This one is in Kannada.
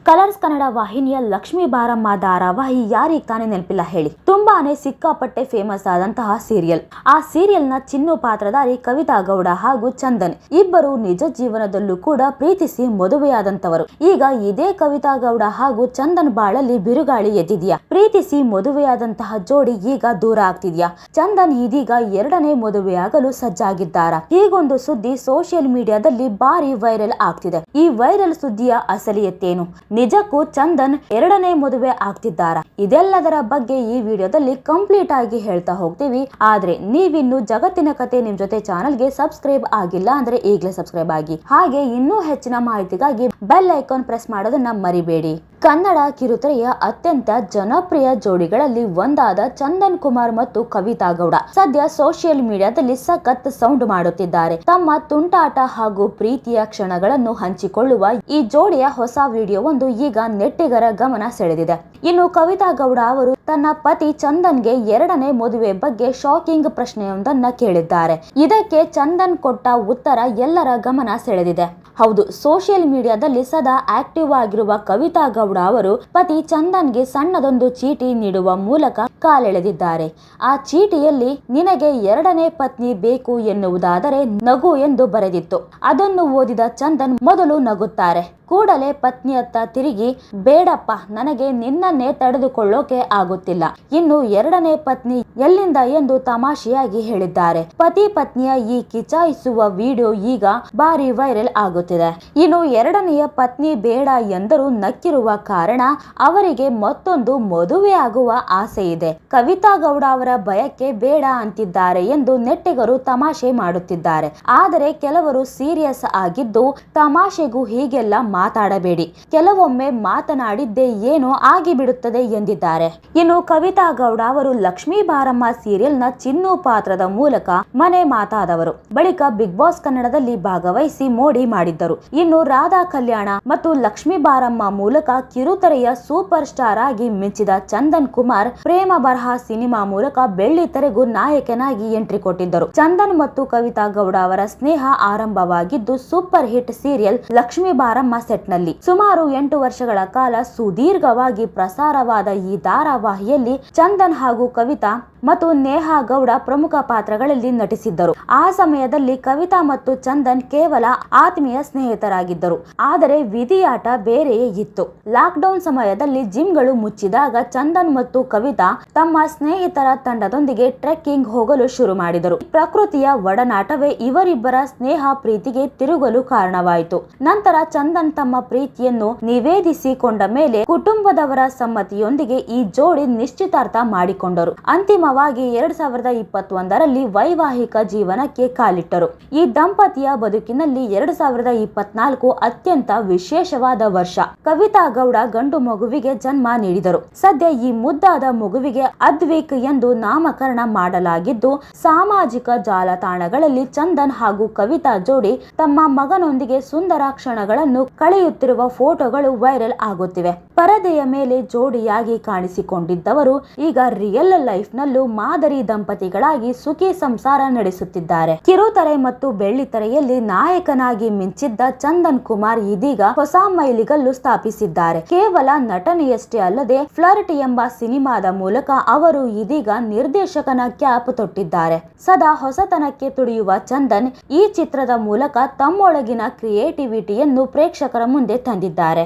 ಕಲರ್ಸ್ ಕನ್ನಡ ವಾಹಿನಿಯ ಲಕ್ಷ್ಮೀ ಬಾರಮ್ಮ ಧಾರಾವಾಹಿ ಯಾರಿಗೆ ತಾನೇ ನೆನಪಿಲ್ಲ ಹೇಳಿ. ತುಂಬಾನೇ ಸಿಕ್ಕಾಪಟ್ಟೆ ಫೇಮಸ್ ಆದಂತಹ ಸೀರಿಯಲ್. ಆ ಸೀರಿಯಲ್ ನ ಚಿನ್ನು ಪಾತ್ರಧಾರಿ ಕವಿತಾ ಗೌಡ ಹಾಗೂ ಚಂದನ್ ಇಬ್ಬರು ನಿಜ ಜೀವನದಲ್ಲೂ ಕೂಡ ಪ್ರೀತಿಸಿ ಮದುವೆಯಾದಂತವರು. ಈಗ ಇದೇ ಕವಿತಾ ಗೌಡ ಹಾಗೂ ಚಂದನ್ ಬಾಳಲ್ಲಿ ಬಿರುಗಾಳಿ ಎದ್ದಿದ್ಯಾ. ಪ್ರೀತಿಸಿ ಮದುವೆಯಾದಂತಹ ಜೋಡಿ ಈಗ ದೂರ ಆಗ್ತಿದ್ಯಾ. ಚಂದನ್ ಇದೀಗ ಎರಡನೇ ಮದುವೆಯಾಗಲು ಸಜ್ಜಾಗಿದ್ದಾರಾ. ಹೀಗೊಂದು ಸುದ್ದಿ ಸೋಷಿಯಲ್ ಮೀಡಿಯಾದಲ್ಲಿ ಭಾರಿ ವೈರಲ್ ಆಗ್ತಿದೆ. ಈ ವೈರಲ್ ಸುದ್ದಿಯ ಅಸಲಿಯತ್ತೇನು? ನಿಜಕ್ಕೂ ಚಂದನ್ ಎರಡನೇ ಮದುವೆ ಆಗ್ತಿದ್ದಾರಾ? ಇದೆಲ್ಲದರ ಬಗ್ಗೆ ಈ ವಿಡಿಯೋದಲ್ಲಿ ಕಂಪ್ಲೀಟ್ ಆಗಿ ಹೇಳ್ತಾ ಹೋಗ್ತೀವಿ. ಆದ್ರೆ ನೀವಿನ್ನು ಜಗತ್ತಿನ ಕತೆ ನಿಮ್ ಜೊತೆ ಚಾನಲ್ಗೆ ಸಬ್ಸ್ಕ್ರೈಬ್ ಆಗಿಲ್ಲ ಅಂದ್ರೆ ಈಗಲೇ ಸಬ್ಸ್ಕ್ರೈಬ್ ಆಗಿ. ಹಾಗೆ ಇನ್ನೂ ಹೆಚ್ಚಿನ ಮಾಹಿತಿಗಾಗಿ ಬೆಲ್ ಐಕಾನ್ ಪ್ರೆಸ್ ಮಾಡೋದನ್ನ ಮರಿಬೇಡಿ. ಕನ್ನಡ ಕಿರುತೆರೆಯ ಅತ್ಯಂತ ಜನಪ್ರಿಯ ಜೋಡಿಗಳಲ್ಲಿ ಒಂದಾದ ಚಂದನ್ ಕುಮಾರ್ ಮತ್ತು ಕವಿತಾ ಗೌಡ ಸದ್ಯ ಸೋಷಿಯಲ್ ಮೀಡಿಯಾದಲ್ಲಿ ಸಖತ್ ಸೌಂಡ್ ಮಾಡುತ್ತಿದ್ದಾರೆ. ತಮ್ಮ ತುಂಟಾಟ ಹಾಗೂ ಪ್ರೀತಿಯ ಕ್ಷಣಗಳನ್ನು ಹಂಚಿಕೊಳ್ಳುವ ಈ ಜೋಡಿಯ ಹೊಸ ವಿಡಿಯೋ ಒಂದು ಈಗ ನೆಟ್ಟಿಗರ ಗಮನ ಸೆಳೆದಿದೆ. ಇನ್ನು ಕವಿತಾ ಗೌಡ ಅವರು ತನ್ನ ಪತಿ ಚಂದನ್ಗೆ ಎರಡನೇ ಮದುವೆ ಬಗ್ಗೆ ಶಾಕಿಂಗ್ ಪ್ರಶ್ನೆಯೊಂದನ್ನ ಕೇಳಿದ್ದಾರೆ. ಇದಕ್ಕೆ ಚಂದನ್ ಕೊಟ್ಟ ಉತ್ತರ ಎಲ್ಲರ ಗಮನ ಸೆಳೆದಿದೆ. ಹೌದು, ಸೋಷಿಯಲ್ ಮೀಡಿಯಾದಲ್ಲಿ ಸದಾ ಆಕ್ಟಿವ್ ಆಗಿರುವ ಕವಿತಾ ಗೌಡ ಅವರು ಪತಿ ಚಂದನ್ಗೆ ಸಣ್ಣದೊಂದು ಚೀಟಿ ನೀಡುವ ಮೂಲಕ ಕಾಲೆಳೆದಿದ್ದಾರೆ. ಆ ಚೀಟಿಯಲ್ಲಿ ನಿನಗೆ ಎರಡನೇ ಪತ್ನಿ ಬೇಕು ಎನ್ನುವುದಾದರೆ ನಗು ಎಂದು ಬರೆದಿತ್ತು. ಅದನ್ನು ಓದಿದ ಚಂದನ್ ಮೊದಲು ನಗುತ್ತಾರೆ. ಕೂಡಲೇ ಪತ್ನಿಯತ್ತ ತಿರುಗಿ, ಬೇಡಪ್ಪ, ನನಗೆ ನಿನ್ನನ್ನೇ ತಡೆದುಕೊಳ್ಳೋಕೆ ಆಗುತ್ತಿಲ್ಲ. ಇನ್ನು ಎರಡನೇ ಪತ್ನಿ ಎಲ್ಲಿಂದ ಎಂದು ತಮಾಷೆಯಾಗಿ ಹೇಳಿದ್ದಾರೆ. ಪತಿ ಪತ್ನಿಯ ಈ ಕಿಚಾಯಿಸುವ ವಿಡಿಯೋ ಈಗ ಭಾರಿ ವೈರಲ್ ಆಗುತ್ತಿದೆ. ಇನ್ನು ಎರಡನೆಯ ಪತ್ನಿ ಬೇಡ ಎಂದರೂ ನಕ್ಕಿರುವ ಕಾರಣ ಅವರಿಗೆ ಮತ್ತೊಂದು ಮದುವೆ ಆಗುವ ಆಸೆ ಇದೆ. ಕವಿತಾ ಗೌಡ ಅವರ ಭಯಕ್ಕೆ ಬೇಡ ಅಂತಿದ್ದಾರೆ ಎಂದು ನೆಟ್ಟಿಗರು ತಮಾಷೆ ಮಾಡುತ್ತಿದ್ದಾರೆ. ಆದರೆ ಕೆಲವರು ಸೀರಿಯಸ್ ಆಗಿದ್ದು, ತಮಾಷೆಗೂ ಹೀಗೆಲ್ಲ ಮಾತಾಡಬೇಡಿ, ಕೆಲವೊಮ್ಮೆ ಮಾತನಾಡಿದ್ದೇ ಏನೋ ಆಗಿಬಿಡುತ್ತದೆ ಎಂದಿದ್ದಾರೆ. ಇನ್ನು ಕವಿತಾ ಗೌಡ ಅವರು ಲಕ್ಷ್ಮೀ ಬಾರಮ್ಮ ಸೀರಿಯಲ್ ನ ಚಿನ್ನು ಪಾತ್ರದ ಮೂಲಕ ಮನೆ ಮಾತಾದವರು. ಬಳಿಕ ಬಿಗ್ ಬಾಸ್ ಕನ್ನಡದಲ್ಲಿ ಭಾಗವಹಿಸಿ ಮೋಡಿ ಮಾಡಿದ್ದರು. ಇನ್ನು ರಾಧಾ ಕಲ್ಯಾಣ ಮತ್ತು ಲಕ್ಷ್ಮೀ ಬಾರಮ್ಮ ಮೂಲಕ ಕಿರುತೆರೆಯ ಸೂಪರ್ ಸ್ಟಾರ್ ಆಗಿ ಮಿಂಚಿದ ಚಂದನ್ ಕುಮಾರ್ ಪ್ರೇಮ ಬರಹ ಸಿನಿಮಾ ಮೂಲಕ ಬೆಳ್ಳಿ ತೆರೆಗೂ ನಾಯಕನಾಗಿ ಎಂಟ್ರಿ ಕೊಟ್ಟಿದ್ದರು. ಚಂದನ್ ಮತ್ತು ಕವಿತಾ ಗೌಡ ಅವರ ಸ್ನೇಹ ಆರಂಭವಾಗಿದ್ದು ಸೂಪರ್ ಹಿಟ್ ಸೀರಿಯಲ್ ಲಕ್ಷ್ಮೀ ಬಾರಮ್ಮ ಸೆಟ್ ನಲ್ಲಿ. ಸುಮಾರು 8 ವರ್ಷಗಳ ಕಾಲ ಸುದೀರ್ಘವಾಗಿ ಪ್ರಸಾರವಾದ ಈ ಧಾರಾವಾಹಿಯಲ್ಲಿ ಚಂದನ್ ಹಾಗೂ ಕವಿತಾ ಮತ್ತು ನೇಹಾ ಗೌಡ ಪ್ರಮುಖ ಪಾತ್ರಗಳಲ್ಲಿ ನಟಿಸಿದ್ದರು. ಆ ಸಮಯದಲ್ಲಿ ಕವಿತಾ ಮತ್ತು ಚಂದನ್ ಕೇವಲ ಆತ್ಮೀಯ ಸ್ನೇಹಿತರಾಗಿದ್ದರು. ಆದರೆ ವಿಧಿಯಾಟ ಬೇರೆಯೇ ಇತ್ತು. ಲಾಕ್ಡೌನ್ ಸಮಯದಲ್ಲಿ ಜಿಮ್ಗಳು ಮುಚ್ಚಿದಾಗ ಚಂದನ್ ಮತ್ತು ಕವಿತಾ ತಮ್ಮ ಸ್ನೇಹಿತರ ತಂಡದೊಂದಿಗೆ ಟ್ರೆಕ್ಕಿಂಗ್ ಹೋಗಲು ಶುರು ಮಾಡಿದರು. ಪ್ರಕೃತಿಯ ಒಡನಾಟವೇ ಇವರಿಬ್ಬರ ಸ್ನೇಹ ಪ್ರೀತಿಗೆ ತಿರುಗಲು ಕಾರಣವಾಯಿತು. ನಂತರ ಚಂದನ್ ತಮ್ಮ ಪ್ರೀತಿಯನ್ನು ನಿವೇದಿಸಿಕೊಂಡ ಮೇಲೆ ಕುಟುಂಬದವರ ಸಮ್ಮತಿಯೊಂದಿಗೆ ಈ ಜೋಡಿ ನಿಶ್ಚಿತಾರ್ಥ ಮಾಡಿಕೊಂಡರು. ಅಂತಿಮವಾಗಿ 2021ರಲ್ಲಿ ವೈವಾಹಿಕ ಜೀವನಕ್ಕೆ ಕಾಲಿಟ್ಟರು. ಈ ದಂಪತಿಯ ಬದುಕಿನಲ್ಲಿ 2024 ಅತ್ಯಂತ ವಿಶೇಷವಾದ ವರ್ಷ. ಕವಿತಾ ಗೌಡ ಗಂಡು ಮಗುವಿಗೆ ಜನ್ಮ ನೀಡಿದರು. ಸದ್ಯ ಈ ಮುದ್ದಾದ ಮಗುವಿಗೆ ಅದ್ವಿಕ್ ಎಂದು ನಾಮಕರಣ ಮಾಡಲಾಗಿದ್ದು, ಸಾಮಾಜಿಕ ಜಾಲತಾಣಗಳಲ್ಲಿ ಚಂದನ್ ಹಾಗೂ ಕವಿತಾ ಜೋಡಿ ತಮ್ಮ ಮಗನೊಂದಿಗೆ ಸುಂದರ ಕ್ಷಣಗಳನ್ನು ಕಳೆಯುತ್ತಿರುವ ಫೋಟೋಗಳು ವೈರಲ್ ಆಗುತ್ತಿವೆ. ಪರದೆಯ ಮೇಲೆ ಜೋಡಿಯಾಗಿ ಕಾಣಿಸಿಕೊಂಡಿದ್ದವರು ಈಗ ರಿಯಲ್ ಲೈಫ್ ನಲ್ಲೂ ಮಾದರಿ ದಂಪತಿಗಳಾಗಿ ಸುಖಿ ಸಂಸಾರ ನಡೆಸುತ್ತಿದ್ದಾರೆ. ಕಿರುತೆರೆ ಮತ್ತು ಬೆಳ್ಳಿತೆರೆಯಲ್ಲಿ ನಾಯಕನಾಗಿ ಮಿಂಚಿದ್ದ ಚಂದನ್ ಕುಮಾರ್ ಇದೀಗ ಹೊಸ ಮೈಲಿಗಲ್ಲು ಸ್ಥಾಪಿಸಿದ್ದಾರೆ. ಕೇವಲ ನಟನೆಯಷ್ಟೇ ಅಲ್ಲದೆ ಫ್ಲರ್ಟ್ ಎಂಬ ಸಿನಿಮಾದ ಮೂಲಕ ಅವರು ಇದೀಗ ನಿರ್ದೇಶಕನ ಕ್ಯಾಪ್ ತೊಟ್ಟಿದ್ದಾರೆ. ಸದಾ ಹೊಸತನಕ್ಕೆ ತುಡಿಯುವ ಚಂದನ್ ಈ ಚಿತ್ರದ ಮೂಲಕ ತಮ್ಮೊಳಗಿನ ಕ್ರಿಯೇಟಿವಿಟಿಯನ್ನು ಪ್ರೇಕ್ಷಕರ ಮುಂದೆ ತಂದಿದ್ದಾರೆ.